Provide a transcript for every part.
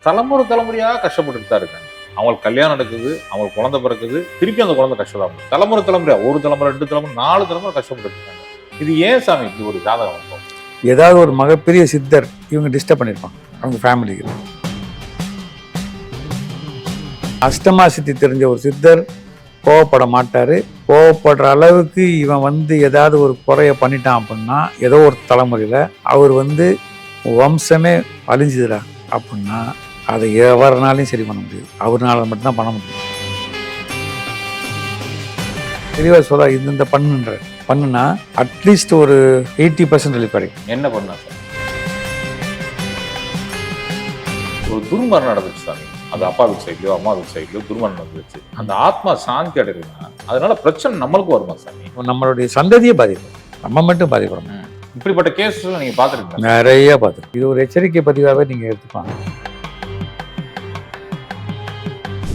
தலைமுறை தலைமுறையாக கஷ்டப்பட்டுட்டு தான் இருக்காங்க. அவங்களுக்கு கல்யாணம் நடக்குது, அவங்களுக்கு குழந்தை பிறக்குது, திருப்பி அந்த குழந்தை கஷ்டப்படும். தலைமுறை தலைமுறையா ஒரு தலைமுறை, 2 தலைமுறை, 4 தலைமுறை கஷ்டப்பட்டு இருக்காங்க. இது ஏன் சாமி இப்படி ஒரு ஜாதகம் இருக்கும்? ஏதாவது ஒரு மிகப்பெரிய சித்தர் இவங்க டிஸ்டர்ப் பண்ணியிருப்பாங்க அவங்க ஃபேமிலிகள். அஷ்டமா சித்தி தெரிஞ்ச ஒரு சித்தர் கோவப்பட மாட்டார். கோவப்படுற அளவுக்கு இவன் ஏதாவது ஒரு குறைய பண்ணிட்டான் அப்படின்னா ஏதோ ஒரு தலைமுறையில் அவர் வம்சமே அழிஞ்சுதுடா அப்படின்னா அதை எவருனாலையும் சரி பண்ண முடியாது. அவர்னால மட்டும்தான் பண்ண முடியும். தெளிவாக சொல்ல இந்த பண்ணுனா அட்லீஸ்ட் ஒரு 80% ரிலீஃப் கிடைக்கும். என்ன பண்ணா சார்? ஒரு துர்மரணம் நடந்துச்சு சாமி. அது அப்பா வீட்டு சைட்லயோ அம்மா வீட்டு சைட்லயோ துர்மரணம் நடந்துச்சு. அந்த ஆத்மா சாந்தி அடையணும்னா அதனால பிரச்சனை நம்மளுக்கு வருமா சாமி? நம்மளுடைய சந்ததியை பாதிக்கும், நம்ம மட்டும் பாதிக்கிறோம். இப்படிப்பட்ட கேஸ் நீங்க பாத்துருக்கீங்க? நிறைய பார்த்துருக்கோம். இது ஒரு எச்சரிக்கை பதிவாகவே நீங்க எடுத்துப்பாங்க.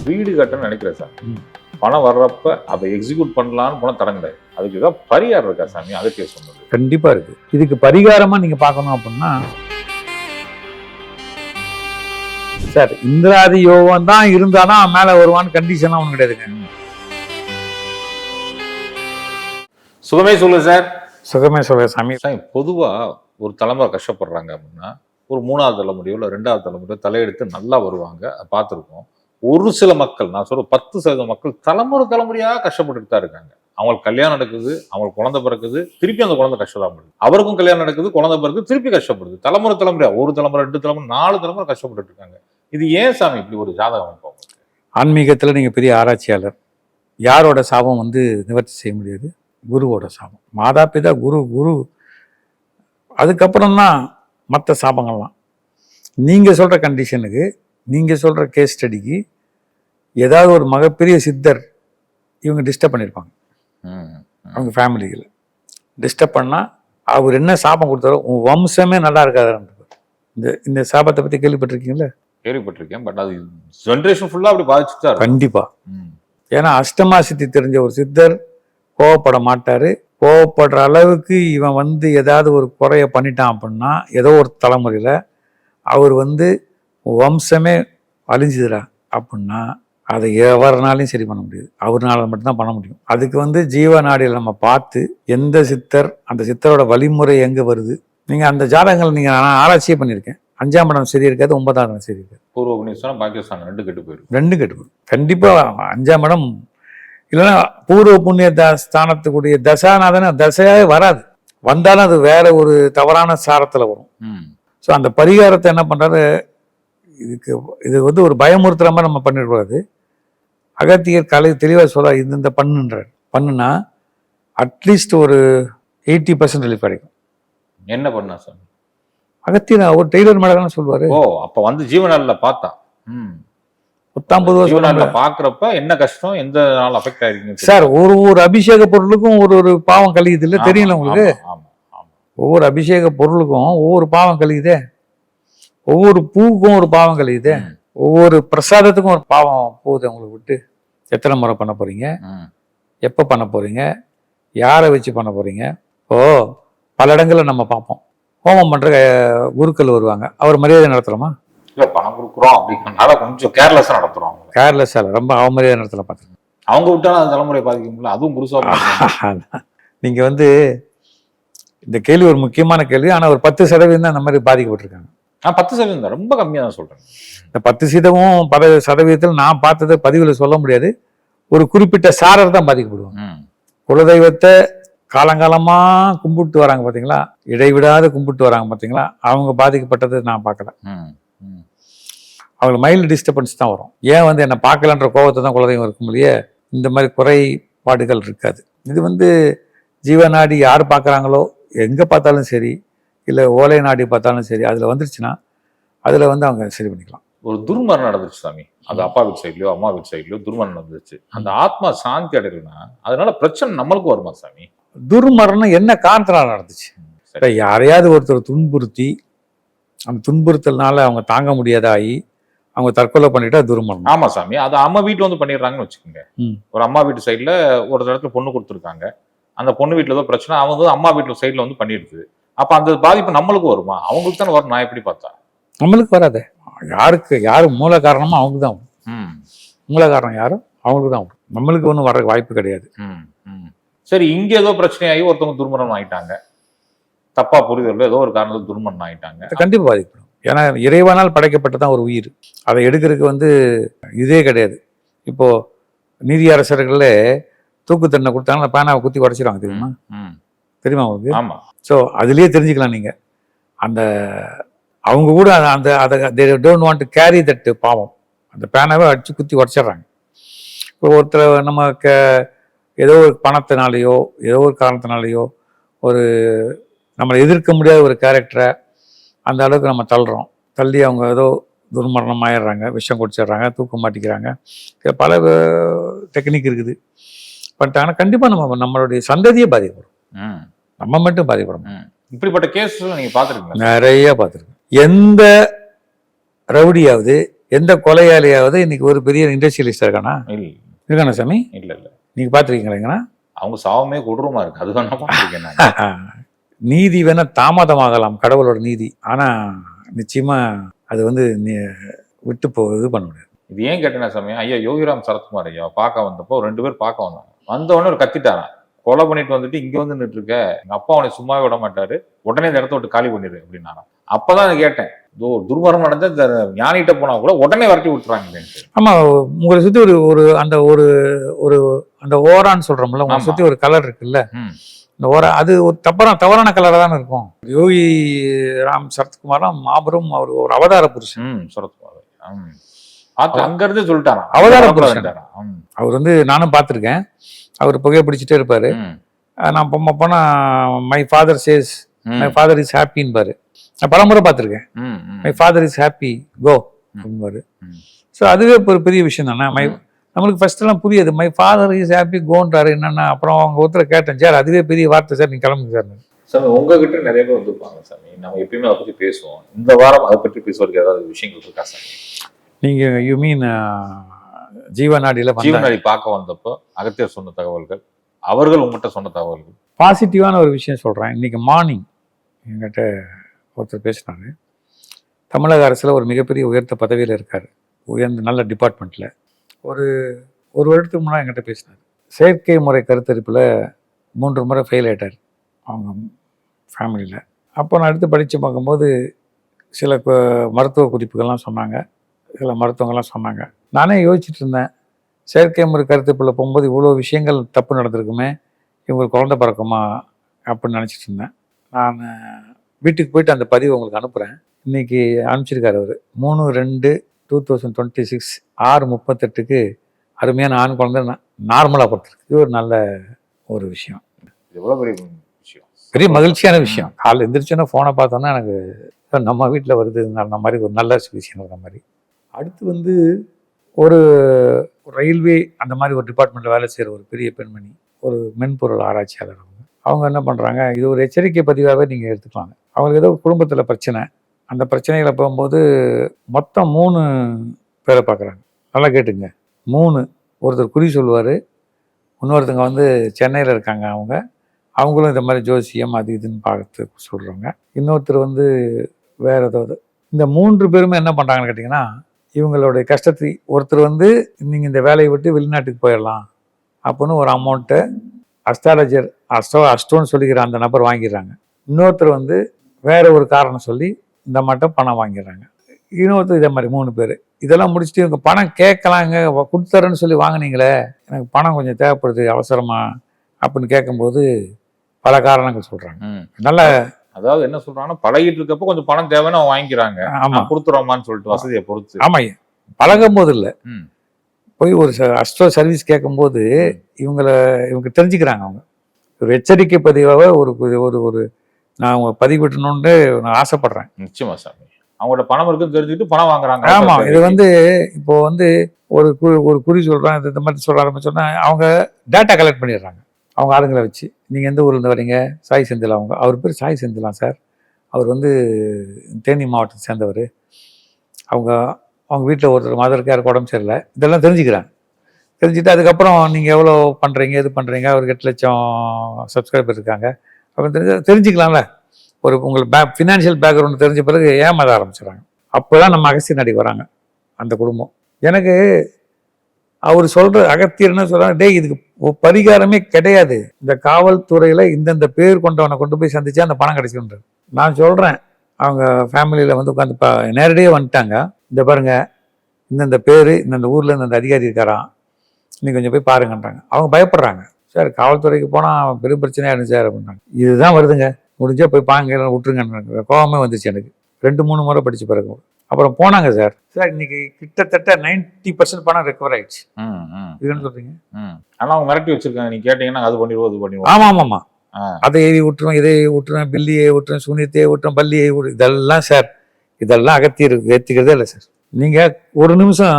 வீடு கட்டணும்னு நினைக்கிறேன் சார். பணம் வர்றப்ப அதை எக்ஸிக்யூட் பண்ணலான்னு போன தடங்கடை. அதுக்கு ஏதாவது பரிகாரம் இருக்கா சாமி? அதை கேஸ் சொன்னது கண்டிப்பா இருக்கு. இதுக்கு பரிகாரமா நீங்க பார்க்கணும் அப்படின்னா சார் இந்திராதி யோகம் தான் இருந்தாதான் மேல வருவான்னு கண்டிஷன்லாம் ஒண்ணு கிடையாதுங்க. சுகமே சொல்லு சார். சுகமே சொல்ல சாமி. பொதுவா ஒரு தலைமுறை கஷ்டப்படுறாங்க அப்படின்னா ஒரு 3வது தலைமுறையோ இல்லை 2வது தலைமுறையோ தலையெடுத்து நல்லா வருவாங்க. பார்த்துருக்கோம். ஒரு சில மக்கள், நான் சொல்ற 10% மக்கள் தலைமுறை தலைமுறையாக கஷ்டப்பட்டுட்டு தான் இருக்காங்க. அவங்களுக்கு கல்யாணம் நடக்குது, அவங்களுக்கு குழந்தை பிறக்குது, திருப்பி அந்த குழந்தை கஷ்டப்படுது. அவருக்கும் கல்யாணம் நடக்குது, குழந்தை பிறகு திருப்பி கஷ்டப்படுது. தலைமுறை தலைமுறையா ஒரு தலைமுறை, 2 தலைமுறை, 4 தலைமுறை கஷ்டப்பட்டு இருக்காங்க. இது ஏன் சாமி இப்படி ஒரு ஜாதகம் இருக்கும்? ஆன்மீகத்துல நீங்க பெரிய ஆராய்ச்சியாளர். யாரோட சாபம் நிவர்த்தி செய்ய முடியாது? குருவோட சாபம். மாதா பிதா குரு அதுக்கப்புறம் தான் மற்ற சாபங்கள்லாம். நீங்க சொல்ற கண்டிஷனுக்கு, நீங்க சொல்ற கேஸ் ஸ்டடிக்கு ஏதாவது ஒரு மிகப்பெரிய சித்தர் இவங்க டிஸ்டர்ப் பண்ணியிருப்பாங்க அவங்க ஃபேமிலிகள். டிஸ்டர்ப் பண்ணா அவர் என்ன சாபம் கொடுத்தாரோ உன் வம்சமே நல்லா இருக்காது. இந்த சாபத்தை பத்தி கேள்விப்பட்டிருக்கீங்களா? கேள்விப்பட்டிருக்கேன். பட் அது ஜெனரேஷன் ஃபுல்லா அப்படி பாதிச்சுட்டா கண்டிப்பா. ஏன்னா அஷ்டமா சித்தி தெரிஞ்ச ஒரு சித்தர் கோவப்பட மாட்டாரு. கோவப்படுற அளவுக்கு இவன் ஏதாவது ஒரு குறைய பண்ணிட்டான் அப்படின்னா ஏதோ ஒரு தலைமுறையில அவர் வம்சமே அழிஞ்சுதுடா அப்படின்னா அதை எவருனாலையும் சரி பண்ண முடியாது. அவர்னால மட்டும்தான் பண்ண முடியும். அதுக்கு ஜீவநாடியில் நம்ம பார்த்து எந்த சித்தர், அந்த சித்தரோட வழிமுறை எங்க வருது. நீங்க அந்த ஜாதகங்கள் நீங்க ஆராய்ச்சியே பண்ணியிருக்கேன். 5ஆம் இடம் சரி இருக்காது, 9ஆம் இடம் சரி இருக்காது. பூர்வ புண்ணியஸ்தானம், பாக்கியஸ்தானம் 2 கெட்டு போயிடும். 2 கெட்டு போயிடும். கண்டிப்பா 5ஆம் இடம் இல்லைன்னா பூர்வ புண்ணிய ஸ்தானத்துக்குரிய தசானாதான தசையாவே வராது. வந்தாலும் அது வேற ஒரு தவறான சாரத்துல வரும். ஸோ அந்த பரிகாரத்தை என்ன பண்றாரு, இது ஒரு பயமுறுத்துற மாதிரி நம்ம பண்ணிடக்கூடாது. அகத்தியர் கலை தெளிவாக சொல்ல இந்த பண்ணுனா அட்லீஸ்ட் ஒரு 80% ரிலீஃப் கிடைக்கும். என்ன பண்ணா சார்? அகத்தியர் ஒரு டெய்லர் மேடம் சொல்லுவாரு. ஓ, அப்ப ஜீவனால பார்த்தா 50 வருஷம் பாக்குறப்ப என்ன கஷ்டம், எந்த நாள் அஃபெக்ட் ஆயிருக்குங்க சார். ஒரு அபிஷேக பொருளுக்கும் ஒரு பாவம் கழியுது இல்ல, தெரியல உங்களுக்கு? ஒவ்வொரு அபிஷேக பொருளுக்கும் ஒவ்வொரு பாவம் கழியுதே. ஒவ்வொரு பூவுக்கும் ஒரு பாவம் கழியுதே. ஒவ்வொரு பிரசாதத்துக்கும் ஒரு பாவம் போகுது. உங்களுக்கு விட்டு எத்தனை முறை பண்ண போறீங்க, எப்ப பண்ண போறீங்க, யாரை வச்சு பண்ண போறீங்க? இப்போ பல இடங்கள்ல நம்ம பார்ப்போம், ஹோமம் பண்ற குருக்கள் வருவாங்க. அவர் மரியாதை நடத்துறோமா? இல்ல, பணம் கொடுக்குறோம் அப்படிங்கறனால கொஞ்சம் கேர்லெஸ்ஸா நடத்துறோம். கேர்லெஸ்ஸா இல்ல, ரொம்ப அவமரியாதை நடத்தல பார்த்துருங்க. அவங்க விட்டாலும் அந்த தலைமுறை பாதிக்கும்ல, அதுவும் குருசாபம். நீங்க இந்த கேள்வி ஒரு முக்கியமான கேள்வி. ஆனா ஒரு 10% தான் அந்த மாதிரி பாதிக்கப்பட்டிருக்காங்க. 10% ரொம்ப கம்மியா தான் சொல்றேன். இந்த 10% நான் பார்த்ததை பதிவுல சொல்ல முடியாது. ஒரு குறிப்பிட்ட சாரர் தான் பாதிக்கப்படுவாங்க. குலதெய்வத்தை காலங்காலமா கும்பிட்டு வராங்க பாத்தீங்களா, இடைவிடாத கும்பிட்டு வராங்க பாத்தீங்களா, அவங்க பாதிக்கப்பட்டது நான் பார்க்கல. அவங்களுக்கு மைல்டு டிஸ்டர்பன்ஸ் தான் வரும். ஏன் என்னை பார்க்கலன்ற கோபத்தை தான் குலதெய்வம் இருக்கும் இல்லையே, இந்த மாதிரி குறைபாடுகள் இருக்காது. இது ஜீவநாடி யார் பார்க்குறாங்களோ, எங்கே பார்த்தாலும் சரி, இல்லை ஓலை நாடி பார்த்தாலும் சரி, அதில் வந்துருச்சுன்னா அதில் அவங்க சரி பண்ணிக்கலாம். ஒரு துர்மரணம் நடந்துச்சு சாமி. அது அப்பா வீட்டு சைட்லயோ அம்மா வீட்டு சைட்லயோ துர்மரணம் நடந்துச்சு. அந்த ஆத்மா சாந்தி அடையணும்னா அதனால பிரச்சனை நம்மளுக்கு வருமா சாமி? துர்மரணம் என்ன காரணத்தினால நடந்துச்சு? யாரையாவது ஒருத்தர் துன்புறுத்தி அந்த துன்புறுத்தல்னால அவங்க தாங்க முடியாதாகி அவங்க தற்கொலை பண்ணிட்டா துர்மரணம். ஆமா சாமி, அது அம்மா வீட்டுல பண்ணிடுறாங்கன்னு வச்சுக்கோங்க. ஒரு அம்மா வீட்டு சைட்ல ஒரு இடத்துல பொண்ணு கொடுத்துருக்காங்க. அந்த பொண்ணு வீட்டுல ஏதோ பிரச்சனை, அவங்க அம்மா வீட்டுல சைட்ல பண்ணிடுது. அப்ப அந்த பாதிப்பு நம்மளுக்கு வருமா? அவங்களுக்கு தானே வரும். நான் எப்படி பார்த்தா? நம்மளுக்கு வராது. யாரு மூல காரணமோ அவங்க தான் வரும். ம், மூல காரணம் யாரும் அவங்களுக்கு தான் வரும். நம்மளுக்கு ஒன்றும் வர வாய்ப்பு கிடையாது. ம், ம். சரி, இங்க ஏதோ பிரச்சனையாகி ஒருத்தவங்க துர்மரணம் ஆயிட்டாங்க, தப்பா புரிதல் ஏதோ ஒரு காரணத்துல துர்மரணம் ஆயிட்டாங்க. அது கண்டிப்பா பாதிக்கப்படும். ஏன்னா இறைவனால் படைக்கப்பட்டதான் ஒரு உயிர். அதை எடுக்கிறதுக்கு இதே கிடையாது. இப்போ நீதி அரசர்களே தூக்கு தண்டனை கொடுத்தாங்கன்னா பேனாவை குத்தி உடச்சிடுவாங்க, தெரியுமா? ம், தெரியுமா உங்களுக்கு? ஆமா. ஸோ அதுலேயே தெரிஞ்சுக்கலாம் நீங்க. அந்த அவங்க கூட அந்த அதை don't want to carry that பாவம். அந்த பேனாவை அடிச்சு குத்தி உடச்சிடுறாங்க. இப்போ ஒருத்தர் நம்ம ஏதோ ஒரு பணத்தினாலேயோ ஏதோ ஒரு காரணத்தினாலேயோ ஒரு நம்மளை எதிர்க்க முடியாத ஒரு கேரக்டரை அந்த அளவுக்கு நம்ம தள்ளி அவங்க ஏதோ துர்மரணம் ஆயிடுறாங்க, விஷம் குடிச்சிடுறாங்க, தூக்க மாட்டிக்கிறாங்க. பல டெக்னிக் இருக்குது. பட் ஆனால் கண்டிப்பாக நம்மளுடைய சந்ததியே பாதிக்கப்படும். ம், நம்ம மட்டும் பாதிக்கப்படும். ம். இப்படிப்பட்ட கேஸ் நீங்க பாத்துருக்கீங்களா? நிறைய பார்த்துருக்கேன். எந்த ரவுடியாவது எந்த கொலையாளியாவது இன்னைக்கு ஒரு பெரிய இண்டஸ்ட்ரியலிஸ்ட் இருக்கானா? இருக்கானா சாமி? இல்ல இல்ல. நீங்க பார்த்துருக்கீங்களா? அவங்க சாவமே கொடூரமா இருக்கு. அது வேணா பார்த்திருக்கேன் நான். நீதி வேணா தாமதமாகலாம், கடவுளோட நீதி. ஆனா நிச்சயமா அது விட்டு இது பண்ண முடியாது. இது ஏன் கேட்டேன்னா சமயம், ஐயா யோகிராம் சரத்குமார் ஐயா பார்க்க வந்தப்போ 2 பேர் பார்க்க வந்தாங்க. வந்த உடனே ஒரு கத்திட்டாரான், கொலை பண்ணிட்டு வந்துட்டு இங்க வந்து நின்று இருக்க, எங்க அப்பா அவனை சும்மாவே விட மாட்டாரு, உடனே இந்த இடத்த விட்டு காலி பண்ணிடு அப்படின்னாராம். அப்பதான் கேட்டேன், துர்மரணம் நடந்த இந்த ஞானிகிட்ட போனா கூட உடனே வரட்டி விட்டுறாங்க. ஆமா, உங்களை சுத்தி ஒரு அந்த ஒரு அந்த ஓரான்னு சொல்றோம்ல, உங்களை சுத்தி ஒரு கலர் இருக்குல்ல, இந்த ஓரா அது ஒரு தவறான கலரா தானே இருக்கும். யோகி ராம் சரத்குமாரும் மாபெரும் ஒரு அவதார புருஷன். சரத்குமார் அங்க இருந்து சொல்லிட்டாரா அவதார புருஷன். அவர் நானும் பார்த்திருக்கேன். அவர் புகையை பிடிச்சிட்டே இருப்பாரு. நான் போனா my father says my father is ஹாப்பின்னு பாரு. நான் பலமுறை பார்த்துருக்கேன். மை ஃபாதர் இஸ் ஹாப்பி கோ அப்படின்பாரு. ஸோ அதுவே ஒரு பெரிய விஷயம் தானே. நம்மளுக்கு ஃபர்ஸ்ட் எல்லாம் புரியாது, மை ஃபாதர் இஸ் ஹாப்பி கோன்றாரு என்னன்னா. அப்புறம் அவங்க ஒருத்தர் கேட்டேன், சார் அதுவே பெரிய வார்த்தை சார், நீங்க கிளம்புங்க சார். சாமி உங்ககிட்ட நிறைய பேர் வந்துருப்பாங்க சாமி, நம்ம எப்பயுமே அதை பற்றி பேசுவோம். இந்த வாரம் அதை பற்றி பேசுவதற்கு ஏதாவது விஷயங்கள் இருக்கா சாமி? நீங்க யூ மீன் ஜீவநாடியில ஜீவநாடி பார்க்க வந்தப்போ அகத்தியர் சொன்ன தகவல்கள், அவர்கள் உங்ககிட்ட சொன்ன தகவல்கள். பாசிட்டிவான ஒரு விஷயம் சொல்றேன். இன்னைக்கு மார்னிங் என்கிட்ட ஒருத்தர் பேசினாரு. தமிழக அரசுல ஒரு மிகப்பெரிய உயர்ந்த பதவியில் இருக்காரு, உயர்ந்த நல்ல டிபார்ட்மெண்ட்ல. ஒரு வருடத்துக்கு முன்னாடி என்கிட்ட பேசினார். செயற்கை முறை கருத்தரிப்பில் 3 முறை ஃபெயில் ஆகிட்டார் அவங்க ஃபேமிலியில். அப்போ நான் எடுத்து படித்து பார்க்கும்போது சில மருத்துவ குறிப்புகள்லாம் சொன்னாங்க, சில மருத்துவங்கள்லாம் சொன்னாங்க. நானே யோசிச்சுட்டு இருந்தேன், செயற்கை முறை கருத்தரிப்பில் போகும்போது இவ்வளோ விஷயங்கள் தப்பு நடந்திருக்குமே, இவங்களுக்கு குழந்தை பிறக்குமா அப்படின்னு நினச்சிட்டு இருந்தேன். நான் வீட்டுக்கு போயிட்டு அந்த பதிவு உங்களுக்கு அனுப்புகிறேன். இன்றைக்கி அனுப்பிச்சிருக்காரு அவர். 3/2/2026 6:38 அருமையான ஆண் குழந்தை நார்மலாக கொடுத்துருக்கு. இது ஒரு நல்ல ஒரு விஷயம். எவ்வளோ பெரிய விஷயம், பெரிய மகிழ்ச்சியான விஷயம். காலையில் எழுந்திரிச்சோன்னா ஃபோனை பார்த்தோன்னா எனக்கு நம்ம வீட்டில் வருது அந்த மாதிரி ஒரு நல்ல விஷயம் இருக்கிற மாதிரி. அடுத்து ஒரு ரயில்வே அந்த மாதிரி ஒரு டிபார்ட்மெண்ட்டில் வேலை செய்கிற ஒரு பெரிய பெண்மணி, ஒரு மென்பொருள் ஆராய்ச்சியாளர். அவங்க என்ன பண்ணுறாங்க, இது ஒரு எச்சரிக்கை பதிவாகவே நீங்கள் எடுத்துக்கலாங்க. அவங்களுக்கு ஏதோ குடும்பத்தில் பிரச்சனை, அந்த பிரச்சனைகளை போகும்போது மொத்தம் 3 பேரை பார்க்குறாங்க. நல்லா கேட்டுங்க, 3. ஒருத்தர் குறி சொல்லுவார், இன்னொருத்தங்க சென்னையில் இருக்காங்க, அவங்களும் இந்த மாதிரி ஜோசியம் அது இதுன்னு பார்த்து சொல்கிறவங்க. இன்னொருத்தர் வேற ஏதாவது. இந்த 3 பேருமே என்ன பண்ணுறாங்கன்னு கேட்டிங்கன்னா, இவங்களுடைய கஷ்டத்தை ஒருத்தர் நீங்கள் இந்த வேலையை விட்டு வெளிநாட்டுக்கு போயிடலாம் அப்படின்னு ஒரு அமௌண்ட்டை அஸ்ட்ராலஜர் அஸ்ட்ரோன்னு சொல்லிக்கிற அந்த நபர் வாங்கிடுறாங்க. இன்னொருத்தர் வேற ஒரு காரணம் சொல்லி இந்த மட்டும் பணம் வாங்கிடுறாங்க. இன்னொருத்தர் இதே மாதிரி 3 பேர். இதெல்லாம் முடிச்சுட்டு இவங்க பணம் கேட்கலாங்க, கொடுத்துறேன்னு சொல்லி வாங்கினீங்களே, எனக்கு பணம் கொஞ்சம் தேவைப்படுது அவசரமா அப்படின்னு கேட்கும்போது பல காரணங்கள் சொல்றாங்க. நல்ல அதாவது என்ன சொல்றாங்கன்னா, பழகிட்டு இருக்கப்போ கொஞ்சம் பணம் தேவைன்னு அவங்க வாங்கிக்கிறாங்க. ஆமா, கொடுத்துறோமான்னு சொல்லிட்டு வசதியை பொறுத்து. ஆமா, பழகும் போது இல்லை, போய் ஒரு அஸ்ட்ரோ சர்வீஸ் கேட்கும்போது இவங்க தெரிஞ்சுக்கிறாங்க. அவங்க ஒரு எச்சரிக்கை பதிவாக ஒரு நான் பதிவிட்டணும்னு நான் ஆசைப்படுறேன். நிச்சயமா சாமி, அவங்களோட பணம் இருக்குன்னு தெரிஞ்சுக்கிட்டு பணம் வாங்குறாங்க. ஆமா, இது இப்போ ஒரு குறி சொல்றாங்க, இந்த மாதிரி சொல்ல ஆரம்பிச்சோன்னா அவங்க டேட்டா கலெக்ட் பண்ணிடுறாங்க. அவங்க ஆளுங்களை வச்சு, நீங்கள் எந்த ஊர்லேருந்து வரீங்க? சாய் செந்தில். அவர் பேர் சாய் செந்திலாம் சார், அவர் தேனி மாவட்டத்தை சேர்ந்தவர். அவங்க வீட்டில் ஒருத்தர் மதருக்கு யாருக்கு உடம்பு சரியில்லை, இதெல்லாம் தெரிஞ்சுக்கிறாங்க. தெரிஞ்சுட்டு அதுக்கப்புறம் நீங்கள் எவ்வளோ பண்ணுறீங்க, இது பண்ணுறீங்க, அவருக்கு 8 லட்சம் சப்ஸ்கிரைபர் இருக்காங்க அப்படின்னு தெரிஞ்சுக்கலாம்ல. உங்களுக்கு ஃபினான்ஷியல் பேக்ரவுண்ட் தெரிஞ்ச பிறகு ஏமாத ஆரம்பிச்சிடறாங்க. அப்போதான் நம்ம அகஸ்தியர் நாடிக்கு வராங்க அந்த குடும்பம். எனக்கு அவர் சொல்ற அகத்தியர் என்ன சொல்றாங்க, டேய் இதுக்கு பரிகாரமே கிடையாது, இந்த காவல்துறையில இந்தந்த பேர் கொண்டவனை கொண்டு போய் சந்திச்சா அந்த பணம் கிடைச்சுன்றது. நான் சொல்றேன், அவங்க ஃபேமிலியில வந்து உட்காந்து நேரடியாக வந்துட்டாங்க, இந்த பாருங்க இந்தந்த பேர் இந்தந்த ஊர்ல இந்தந்த அதிகாரி இருக்காராம், நீங்க கொஞ்சம் போய் பாருங்கன்றாங்க. அவங்க பயப்படுறாங்க, சார் காவல்துறைக்கு போனா பெரும் பிரச்சனையா இருந்துச்சு சார் அப்படின்றாங்க. இதுதான் வருதுங்க, முடிஞ்சா போய் பாங்க விட்டுருங்க. கோவமே வந்துச்சு எனக்கு 2-3 முறை படிச்சு பிறகு. அப்புறம் போனாங்க சார், சார் இன்னைக்கு கிட்டத்தட்ட 90% பணம் ரெக்கவர் ஆயிடுச்சு. இதுன்னு சொல்றீங்க. ஆனா அவங்க மிரட்டி வச்சிருக்காங்க, நீ கேட்டீங்கன்னா அது பண்ணிடுவோம் இது பண்ணிடுவோம். ஆமா ஆமாமா, அதை ஏவி விட்டுருவேன், இதை விட்டுருவேன், பில்லியை விட்டுருவேன், சூனியத்தையே விட்டுருவேன், பள்ளியை விட்டு, இதெல்லாம் சார் இதெல்லாம் அகத்தியர் ஏத்துக்கிறதே இல்லை சார். நீங்க ஒரு நிமிஷம்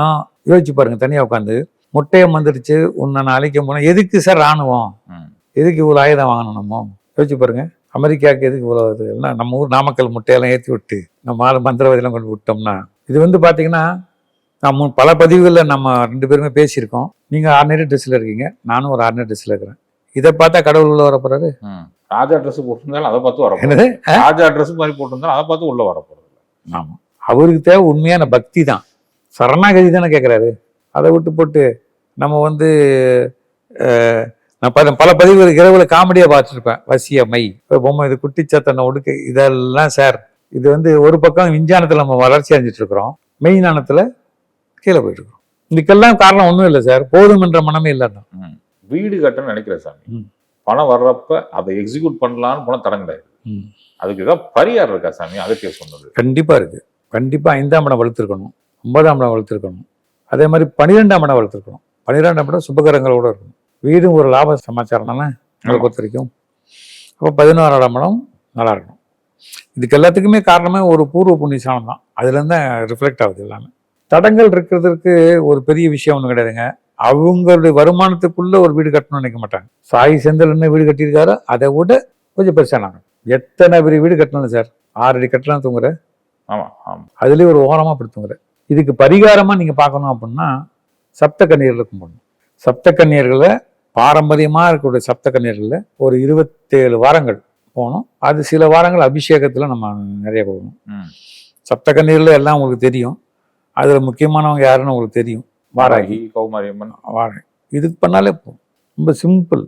யோசிச்சு பாருங்க, தனியா உட்காந்து முட்டையை வந்துடுச்சு உன்னை நான் அழிக்க போனேன், எதுக்கு சார் ராணுவம், எதுக்கு இவ்வளவு ஆயுதம் வாங்கணும், நம்ம யோசிச்சு பாருங்க. அமெரிக்காவுக்கு எதுக்கு இவ்வளவு இது எல்லாம், நம்ம ஊர் நாமக்கல் முட்டையெல்லாம் ஏற்றி விட்டு நம்ம ஆள் மந்திரவாதியெல்லாம் கொண்டு விட்டோம்னா, இது வந்து பாத்தீங்கன்னா நம்ம பல பதிவுகளில் நம்ம 2 பேருமே பேசியிருக்கோம். நீங்க ஆர்டினரி ட்ரெஸ்ல இருக்கீங்க, நானும் ஒரு ஆர்டினரி ட்ரெஸ்ல இருக்கிறேன். இதை பார்த்தா கடவுள் உள்ள வர போறாரு? ராஜா ட்ரெஸ் போட்டிருந்தாலும் அதை பார்த்து வர, ராஜா ட்ரெஸ் மாதிரி போட்டிருந்தாலும் அதை பார்த்து உள்ள வர போறது. ஆமா, அவருக்கு தேவை உண்மையான பக்தி தான், சரணாகதி தானே கேட்கிறாரு. அதை விட்டு போட்டு நம்ம வந்து நான் பல பதிவுகள் இரவுல காமெடியா பார்த்துருப்பேன், வசிய மை பொம்மை, இது குட்டிச்சத்தனை ஒடுக்க, இதெல்லாம் சார் இது வந்து ஒரு பக்கம் விஞ்ஞானத்துல நம்ம வளர்ச்சி அடைஞ்சிட்டு இருக்கிறோம், மெய்ஞானத்துல கீழே போயிட்டு இருக்கோம். இதுக்கெல்லாம் காரணம் ஒன்றும் இல்லை சார், போதும் என்ற மனமே இல்லைன்னா. வீடு கட்டணும்னு நினைக்கிறேன் சாமி, பணம் வர்றப்ப அதை எக்ஸிக்யூட் பண்ணலான்னு போன தடம் கிடையாது. அதுக்கு ஏதாவது பரிகாரம் இருக்கா சாமி? அகத்தியர் சொன்னது கண்டிப்பா இருக்கு. கண்டிப்பா 5ஆம் இடம் வளர்த்துருக்கணும், 9ஆம் இடம் வளர்த்துருக்கணும், அதே மாதிரி 12ஆம் இடம் வளர்த்துருக்கணும். 12ஆம் இடம் சுபகரங்களோட இருக்கணும். வீடும் ஒரு லாப சமாச்சாரம் தானே அதை பொறுத்த வரைக்கும். அப்போ 11ஆம் இடம் நல்லா இருக்கணும். இதுக்கு எல்லாத்துக்குமே காரணமே ஒரு பூர்வ புண்ணியசானம் தான், அதுலேருந்து தான் ரிஃப்ளெக்ட் ஆகுது எல்லாமே. தடங்கள் இருக்கிறதுக்கு ஒரு பெரிய விஷயம் ஒன்றும் கிடையாதுங்க. அவங்களுடைய வருமானத்துக்குள்ள ஒரு வீடு கட்டணும்னு நினைக்க மாட்டாங்க. சாய் செந்தில் என்ன வீடு கட்டியிருக்காரோ அதை விட கொஞ்சம் பெருசானாங்க. எத்தனை பெரிய வீடு கட்டணும் சார், 6 அடி கட்டலாம் தூங்குற. ஆமா ஆமா, அதுலேயே ஒரு ஓரமாக அப்படி தூங்குற. இதுக்கு பரிகாரமா நீங்க பார்க்கணும் அப்படின்னா சப்த கன்னியர்ல கும்பிடணும். சப்த கன்னியர்களை பாரம்பரியமா இருக்கக்கூடிய சப்த கன்னியர்களில் ஒரு 27 வாரங்கள் போகணும். அது சில வாரங்கள் அபிஷேகத்துல நம்ம நிறைய போகணும். சப்த கன்னியர்ல எல்லாம் உங்களுக்கு தெரியும், அதுல முக்கியமானவங்க யாருன்னு உங்களுக்கு தெரியும், வாராகி, கௌமாரியம்மன், வாராகி. இதுக்கு பண்ணாலே போகும், ரொம்ப சிம்பிள்.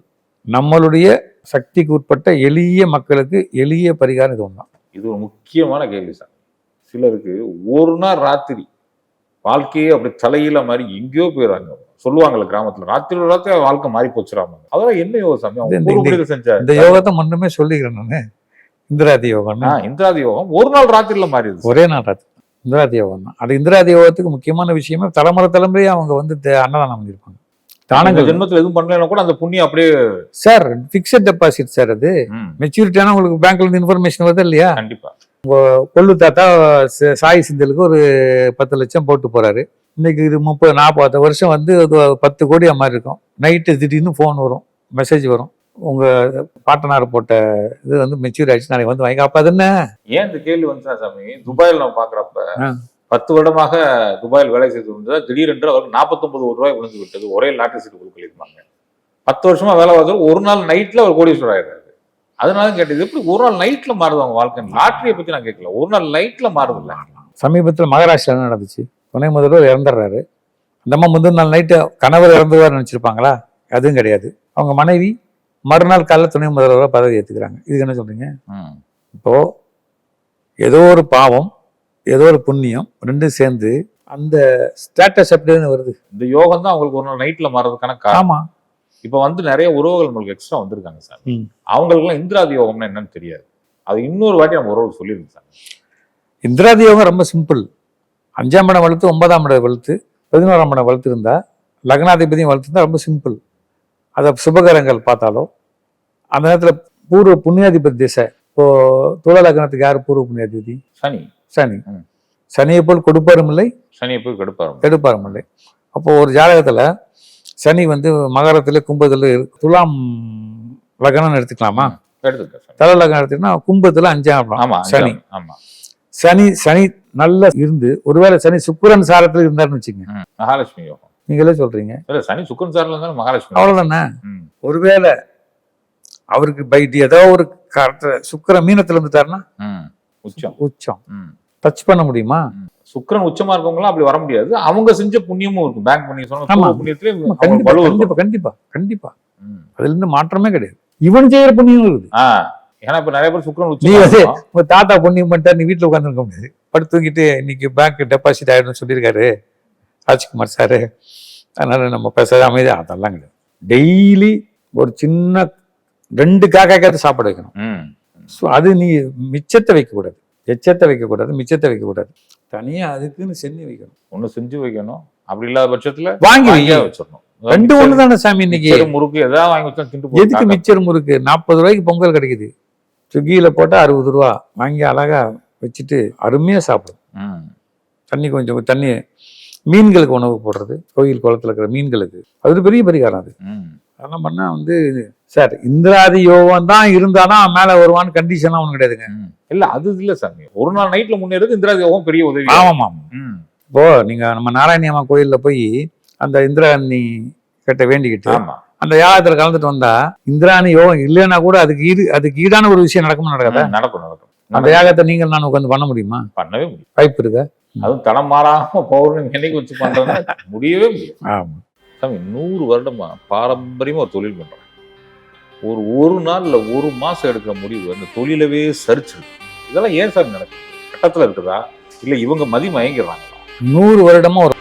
நம்மளுடைய சக்திக்கு உட்பட்ட எளிய மக்களுக்கு எளிய பரிகாரம் இது ஒன்றுதான். இது ஒரு முக்கியமான கேள்வி சார். சிலருக்கு ஒரு நாள் ராத்திரி வாழ்க்கையே அப்படி தலையில மாதிரி எங்கேயோ போயிடுறாங்க. சொல்லுவாங்கல்ல கிராமத்துல, ராத்திரி வாழ்க்கை மாறி போச்சுறாங்க. அதெல்லாம் என்ன யோகம் செஞ்சாரு? இந்த யோகத்தை முன்னுமே சொல்லிக்கிறேன் நானு, இந்திராதி யோகம். இந்திராதி யோகம் ஒரு நாள் ராத்திரில மாறிடுது, ஒரே நாள் ராத்திரி. இந்திராதி யோகம் தான் அது. இந்திராதி யோகத்துக்கு முக்கியமான விஷயமே தலைமுறையா அவங்க வந்து அன்னதானம் பண்ணிருப்பாங்க. தானங்கள் ஜென்மத்துல எதுவும் பண்ணலன்னா கூட அந்த புண்ணியம் அப்படியே சார் பிக்சட் டெபாசிட் சார். அது மெச்சூரிட்டியான உங்களுக்கு பேங்க்ல இருந்து இன்ஃபர்மேஷன் வருது இல்லையா? கண்டிப்பா. உங்க கொள்ளு தாத்தா சாய் சிந்தலுக்கு ஒரு 10 லட்சம் போட்டு போறாரு. இன்னைக்கு இது 30-40 வருஷம் வந்து 10 கோடி மாதிரி இருக்கும். நைட்டு திடீர்னு ஃபோன் வரும், மெசேஜ் வரும், உங்க பாட்டனார் போட்ட இது வந்து மெச்சூர் ஆயிடுச்சு, நாளைக்கு வந்து வாங்கி. அப்ப அது என்ன? ஏன் இந்த கேள்வி வந்துச்சா சாமி? துபாயில் நம்ம பாக்குறப்ப 10 வருடமாக துபாயில் வேலை செய்து வந்தா திடீரென்று அவருக்கு 49 கோடி ரூபாய் விழுந்து விட்டது. ஒரே லாட்டரி சீட்டு கொடுக்கலிருப்பாங்க. 10 வருஷமா வேலை பார்த்து ஒரு நாள் நைட்ல ஒரு கோடீஸ்வரர் ஆயிடுறாரு. அதனால கேட்டது, எப்படி ஒரு நாள் நைட்ல மாறுது அவங்க வாழ்க்கை? லாட்டரியை பத்தி நான் கேட்கல, ஒரு நாள் நைட்ல மாறுது இல்ல. சமீபத்தில் மகாராஷ்டிரா நடந்துச்சு, துணை முதல்வர் இறந்துடுறாரு. அந்த அம்மா முந்தின நாள் நைட்டு கணவர் இறந்துவார் நினைச்சிருப்பாங்களா? அதுவும் கிடையாது. அவங்க மனைவி மறுநாள் காலைல துணை முதல்வராக பதவி ஏற்றுக்கிறாங்க. இதுக்கு என்ன சொல்றீங்க? இப்போ ஏதோ ஒரு பாவம் ஏதோ ஒரு புண்ணியம் ரெண்டும் சேர்ந்து அந்த ஸ்டேட்டஸ் எப்படின்னு வருது. இந்த யோகம் தான் அவங்களுக்கு ஒரு நாள் நைட்ல மாறதுக்கான காரணம். இப்ப வந்து நிறைய உறவுகள் நம்மளுக்கு எக்ஸ்ட்ரா வந்திருக்காங்க சார். அவங்களுக்குலாம் இந்திராதி யோகம்னா என்னன்னு தெரியாது. அது இன்னொரு வாட்டி நம்ம உறவு சொல்லிருங்க சார். இந்திராதி யோகம் ரொம்ப சிம்பிள். 5ஆம் இடம் வளர்த்து 9ஆம் இடம் வளர்த்து 11ஆம் இடம் வளர்த்து இருந்தா, லக்னாதிபதியும் வளர்த்துருந்தா ரொம்ப சிம்பிள். அதை சுபகரங்கள் பார்த்தாலோ அந்த நேரத்துல பூர்வ புண்ணியாதிபதி திசை. இப்போ துல லக்னத்துக்கு யாரு பூர்வ புண்ணியாதிபதி? சனி. சனி சனியை போல் கொடுப்பாரும் இல்லை, சனியை போல் கெடுப்பாரும் இல்லை. அப்போ ஒரு ஜாதகத்துல சனி வந்து மகரத்துல கும்பத்துல துலாம் லக்னம் எடுத்துக்கலாமா? தல லக்னம் எடுத்துக்கிட்டா கும்பத்துல 5ஆம் இடம் சனி. சனி சனி நல்லா இருந்து ஒருவேளை சனி சுக்கிரன் சாரத்துல இருந்தாருன்னு வச்சுக்கோங்க, மகாலட்சுமி யோகம். நீங்களே சொல்றீங்க சனி சுக்கிரன் சாரத்துல இருந்தாலும் மகாலட்சுமி. அவ்வளவுதானே. ஒருவேளை அவருக்கு பைட்டி ஏதோ ஒரு சுக்கிர மீனத்துல இருந்துட்டாருன்னா உச்சம். டச் பண்ண முடியுமா? சுக்கிரன் உச்சமா இருக்கவங்க எல்லாம் அப்படி வர முடியாது. அவங்க செஞ்ச புண்ணியமும் இருக்கும். பேங்க் புண்ணியம் சொன்னா ஆமா. பூர்வ புண்ணியத்திலே அவங்களுக்கு கண்டிப்பா வலு இருக்கும். கண்டிப்பா கண்டிப்பா கண்டிப்பா ம். அதுல இருந்து மாற்றமே கிடையாது. இவன் செய்யற புண்ணியம் இருக்குது. ஆ, ஏன்னா இப்ப நிறைய பேர் சுக்கிரன் நீ உச்சமா வந்து இருக்கும். உங்க தாத்தா புண்ணியம் பண்ணிட்டாரு, நீ வீட்டுல உட்காந்துருக்க முடியாது. படுத்து தூங்கிட்டு இன்னைக்கு பேங்க் டெபாசிட் ஆயிடும்னு சொல்லியிருக்காரு ராஜ்குமார் சாரு, அதனால நம்ம பேசாத அமைதியா, அதெல்லாம் கிடையாது. டெய்லி ஒரு சின்ன 2 காக்காய்க்காவது சாப்பிட வைக்கணும். ம். ஸோ அது நீ மிச்சத்தை வைக்கக்கூடாது, எச்சத்தை வைக்கக்கூடாது, மிச்சத்தை வைக்கக்கூடாது. தனியா அதுக்குன்னு செஞ்சு வைக்கணும். ஒண்ணு செஞ்சு வைக்கணும். அப்படி இல்லாத பட்சத்துல வாங்கி வாங்கியே வைங்க. வச்சிடணும். 2 ஒண்ணு தானே சாமி இன்னைக்கு. மிச்சர், முறுக்கு ஏதாவது வாங்கி வச்சா திண்டு போட்டு எதுக்கு மிச்சர் முறுக்கு? 40 ரூபாய்க்கு பொங்கல் கிடைக்குது, ஸ்விக்கியில போட்டா 60 ரூபா வாங்கி அழகா வச்சுட்டு அருமையா சாப்பிடும். ம். தண்ணி கொஞ்சம் தண்ணி, மீன்களுக்கு உணவு போடுறது, கோயில் குளத்துல இருக்கிற மீன்களுக்கு, அது ஒரு பெரிய பரிகாரம். அது ம். அதெல்லாம் பண்ணா வந்து சார் இந்திராதி யோகம் தான் இருந்தாதான் மேல வருவான்னு கண்டிஷன்லாம் ஒன்றும் கிடையாதுங்க. ம். இல்ல அது இல்ல சாமி. ஒரு நாள் நைட்ல முன்னேறது இந்திரா யோகம் பெரிய உதவி. ஆமாம் ஆமாம். ம். இப்போ நீங்க நம்ம நாராயணி அம்மா கோயில்ல போய் அந்த இந்திராணி கிட்ட வேண்டிக்கிட்டு ஆமா. அந்த யாகத்துல கலந்துட்டு வந்தா, இந்திராணி யோகம் இல்லைன்னா கூட அதுக்கு ஈடான ஒரு விஷயம் நடக்குமா நடக்காதா? நடக்கும் நடக்கும். அந்த யாகத்தை நீங்கள் நான் உட்காந்து பண்ண முடியுமா? பண்ணவே முடியும். வாய்ப்பு இருக்கா? அதுவும் தடம் மாறாம பௌர்ணமி என்னைக்கு வச்சு பண்றதுன்னா முடியவே முடியும். ஆமா. சாமி 100 வருடமா பாரம்பரியமா ஒரு தொழில் பண்றோம். ஒரு நாள் இல்ல ஒரு மாசம் எடுக்கிற முடிவு அந்த தொழிலவே சரிச்சிருக்கு. இதெல்லாம் ஏன் சாமி நடக்குது? கட்டத்துல இருக்குதா இல்ல இவங்க மதி மயங்கிறாங்களா? 100 வருடமா ஒரு